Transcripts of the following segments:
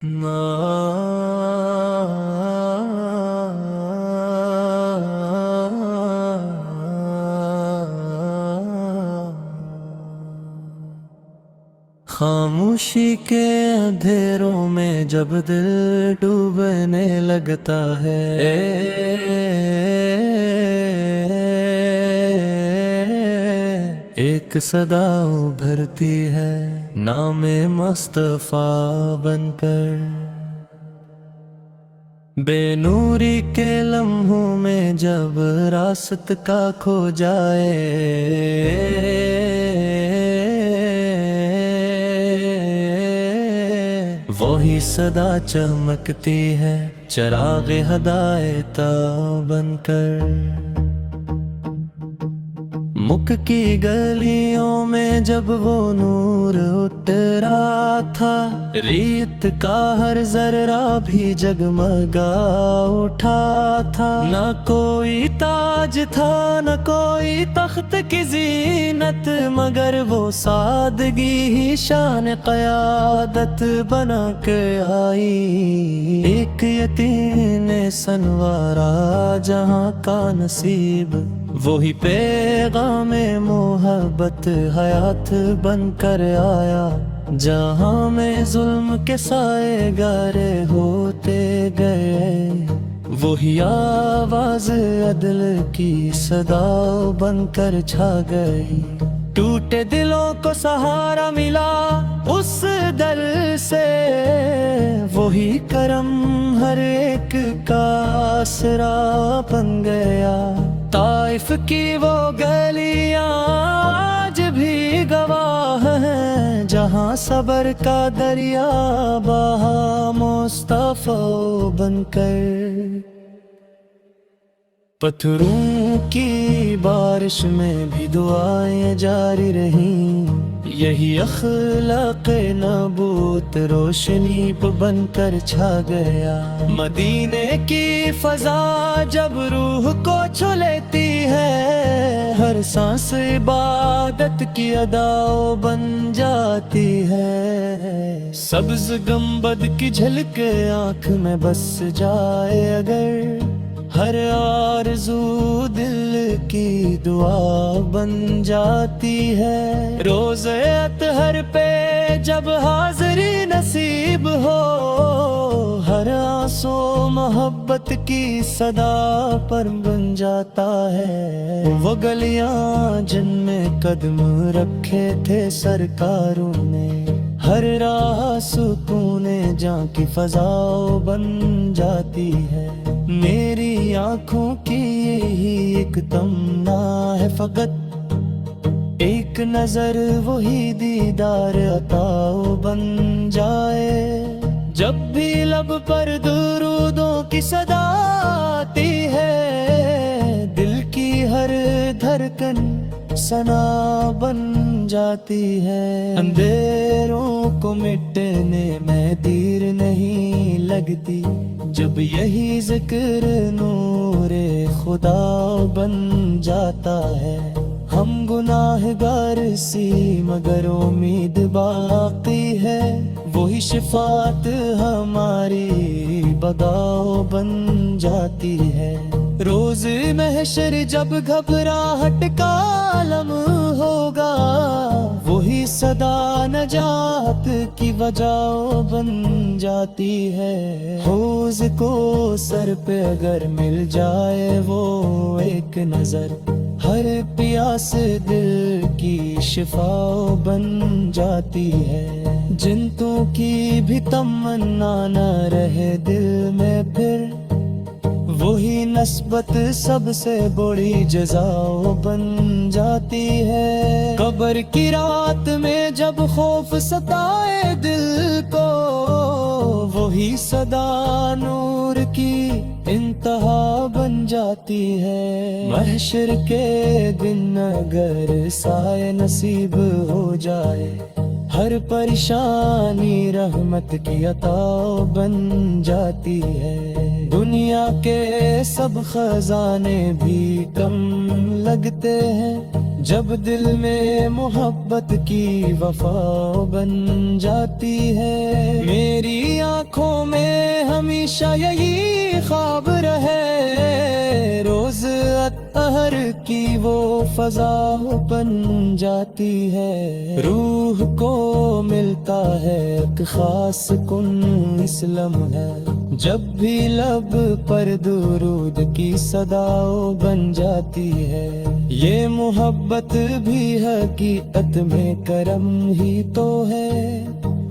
خاموشی کے اندھیروں میں جب دل ڈوبنے لگتا ہے، ایک صدا ابھرتی ہے نام مصطفیٰ بن کر۔ بے نوری کے لمحوں میں جب راست کا کھو جائے، وہی صدا چمکتی ہے چراغ ہدایت بن کر۔ مکھ کی گلیوں میں جب وہ نور اترا تھا، ریت کا ہر ذرہ بھی جگمگا اٹھا تھا۔ نہ کوئی تاج تھا نہ کوئی تخت کی زینت، مگر وہ سادگی ہی شان قیادت بنا کے آئی۔ ایک یتیم سنوارا جہاں کا نصیب، وہی پیغام محبت حیات بن کر آیا۔ جہاں میں ظلم کے سائے گارے ہوتے گئے، وہی آواز عدل کی صدا بن کر چھا گئی۔ ٹوٹے دلوں کو سہارا ملا اس در سے، وہی کرم ہر ایک کا آسرا بن گیا۔ طائف کی وہ گلیاں آج بھی گواہ ہیں، جہاں صبر کا دریا بہا مصطفیٰ بن کر۔ پتھروں کی بارش میں بھی دعائیں جاری رہیں، یہی اخلاق نبوت روشنی بن کر چھا گیا۔ مدینے کی فضا جب روح کو چھو لیتی ہے، ہر سانس عبادت کی ادا بن جاتی ہے۔ سبز گنبد کی جھلک آنکھ میں بس جائے اگر، ہر آرزو دل کی دعا بن جاتی ہے۔ روز اطہر پہ جب حاضری نصیب ہو، ہر آنسو محبت کی صدا پر بن جاتا ہے۔ وہ گلیاں جن میں قدم رکھے تھے سرکاروں نے، ہر راہ سکون جاں کی فضا بن جاتی ہے۔ میری آنکھوں کی یہی ایک تمنا ہے فقط، ایک نظر وہی دیدار عطا بن جائے۔ جب بھی لب پر درودوں کی صدا آتی ہے، دل کی ہر دھڑکن ثنا بن جاتی ہے۔ اندھیروں کو مٹنے میں دیر نہیں لگتی، جب یہی ذکر نور خدا بن جاتا ہے۔ ہم گناہگار سی مگر امید باقی ہے، وہی شفاعت ہماری بگاؤ بن جاتی ہے۔ روز محشر جب گھبراہٹ کا عالم ہوگا، وہی صدا نجات کی وجہ بن جاتی ہے۔ حوض کو سر پہ اگر مل جائے وہ ایک نظر، ہر پیاس دل کی شفا بن جاتی ہے۔ جنتوں کی بھی تمنا نہ رہے دل میں پھر، وہی نسبت سب سے بڑی جزا بن جاتی ہے۔ قبر کی رات میں جب خوف ستائے دل کو، وہی صدا نور کی انتہا بن جاتی ہے۔ محشر کے دن اگر سائے نصیب ہو جائے، ہر پریشانی رحمت کی عطا بن جاتی ہے۔ دنیا کے سب خزانے بھی کم لگتے ہیں جب دل میں محبت کی وفا بن جاتی ہے۔ میری آنکھوں میں ہمیشہ یہی خواب رہے، روز اطہر کی وہ فضا بن جاتی ہے۔ روح کو ملتا ہے ایک خاص کن اس لمحے، جب بھی لب پر درود کی صدا بن جاتی ہے۔ یہ محبت بھی حقیقت میں کرم ہی تو ہے،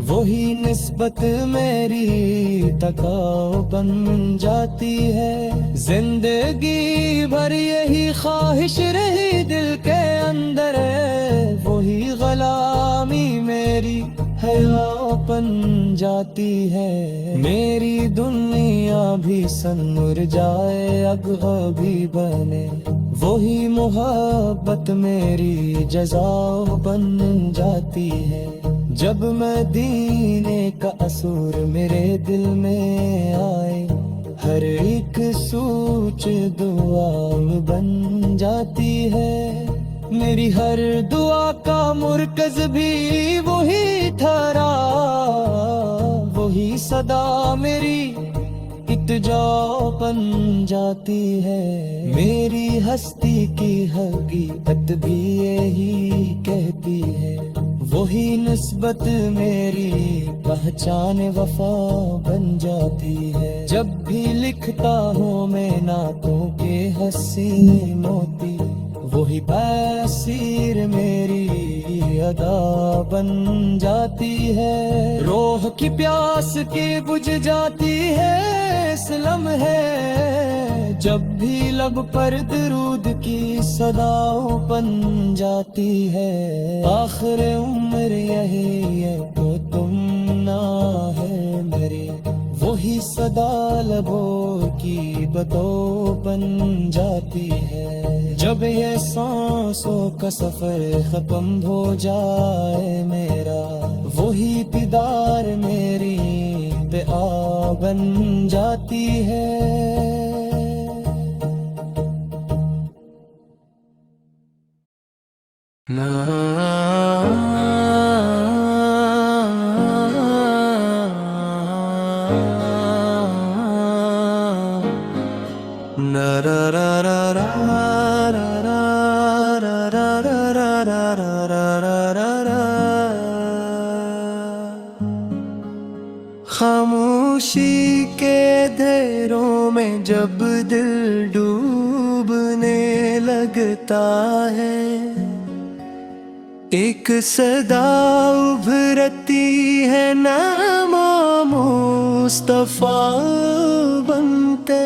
وہی نسبت میری تقاؤ بن جاتی ہے۔ زندگی بھر یہی خواہش رہی دل کے اندر ہے، وہی غلامی میری حیا بن جاتی ہے۔ میری دنیا بھی سنور جائے اگہ بھی بنے، وہی محبت میری جزا بن جاتی ہے۔ جب مدینے کا اثر میرے دل میں آئے، ہر ایک سوچ دعا بن جاتی ہے۔ میری ہر دعا کا مرکز بھی وہی ٹھہرا، وہی صدا میری التجا بن جاتی ہے۔ میری ہستی کی حقیقت بھی یہی کہتی ہے، وہی نسبت میری پہچان وفا بن جاتی ہے۔ جب بھی لکھتا ہوں میں نعتوں کے حسین موتی، وہی تاثیر میری ادا بن جاتی ہے۔ روح کی پیاس کی بجھ جاتی ہے اس لمحے، جب بھی لب پر درود کی صدا بن جاتی ہے۔ آخر عمر یہی ہے تو تم نہ ہے میری، وہی صدا لبوں کی بتو بن جاتی ہے۔ جب یہ سانسوں کا سفر ختم ہو جائے میرا، وہی دیدار میری دعا بن جاتی ہے۔ خاموشی کے دھیروں میں جب دل ڈوبنے لگتا ہے، ایک صدا ابھرتی ہے نام مصطفیٰ بنتے،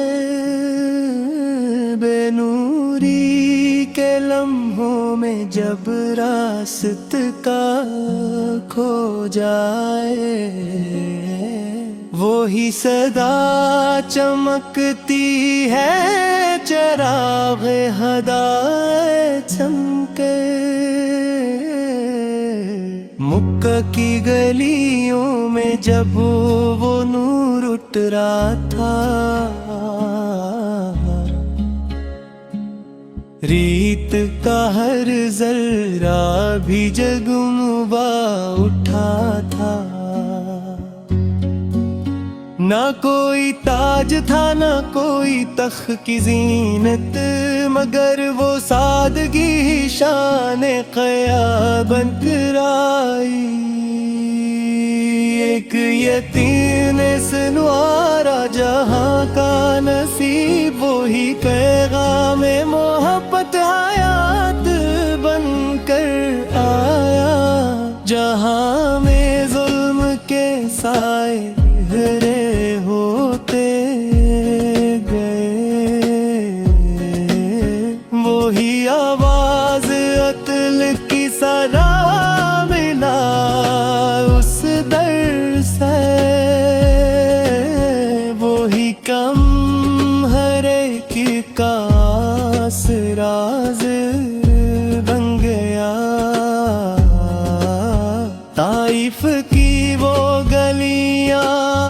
بے نوری کے لمحوں میں جب راست کا کھو جائے، وہی صدا چمکتی ہے چراغ ہدایت چمکے، مکہ کی گلیوں میں جب وہ نور اٹھ رہا تھا، ریت کا ہر ذرہ بھی جگمگا اٹھا تھا، نہ کوئی تاج تھا نہ کوئی تخت کی زینت، مگر وہ سادگی شان قیا بن کر آئی۔ ایک یتیم سنوارا جہاں کا نصیب، وہی پیغام محبت حیات بن کر آیا، جہاں میں ظلم کے سائے گہرے ہوتے گئے، وہی آواز عدل کی صدا ملا اس در سے، وہی کم ہر ایک کا راز بن گیا۔ طائف کی وہ گلیاں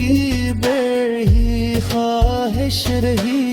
زندگی بے ہی خواہش رہی